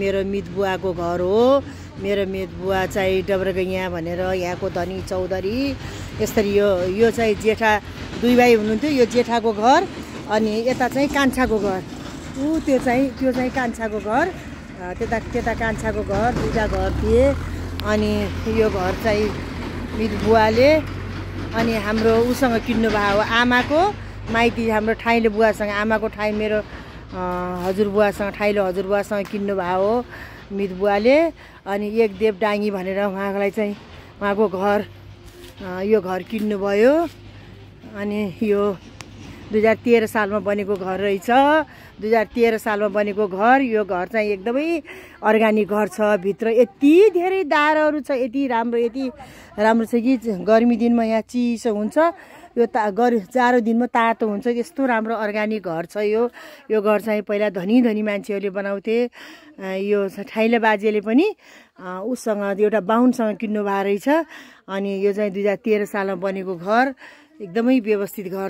मेरो मित बुवाको घर हो। मेरो मित बुवा चाहिँ डब्रगैया भनेर यहाँको धनी चौधरी। यसरी यो चाहिँ जेठा दुई भाइ हुनुहुन्थ्यो। यो जेठाको घर अनि यता चाहिँ कान्छाको घर। त्यो चाहिँ कान्छाको घर। त्यता कान्छाको घर, दुईटा घर थिए। अनि यो घर चाहिँ मित बुवाले अनि हाम्रो उसँग किन्नु भयो। आमाको माइती हाम्रो ठाइले बुवासँग, आमाको ठाइ मेरो हजुरबुवासँग, ठाइलो हजुरबुवासँग किन्नु भयो हो मित बुवाले। अनि एक देवडाङ्गी भनेर उहाँलाई चाहिँ उहाँको घर, यो घर किन्नुभयो। अनि यो 2013 सालमा बनेको घर रहेछ। 2013 सालमा बनेको घर। यो घर चाहिँ एकदमै अर्ग्यानिक घर छ। भित्र यति धेरै दारहरू छ, यति राम्रो छ कि गर्मी दिनमा यहाँ चिसो हुन्छ, यो जाडो दिनमा तातो हुन्छ। यस्तो राम्रो अर्ग्यानिक घर छ यो घर चाहिँ पहिला धनी मान्छेहरूले बनाउँथे। यो ठाइले बाजेले पनि उसँग एउटा बाहुनसँग किन्नु भएको रहेछ। अनि यो चाहिँ 2013 सालमा बनेको घर, एकदमै व्यवस्थित घर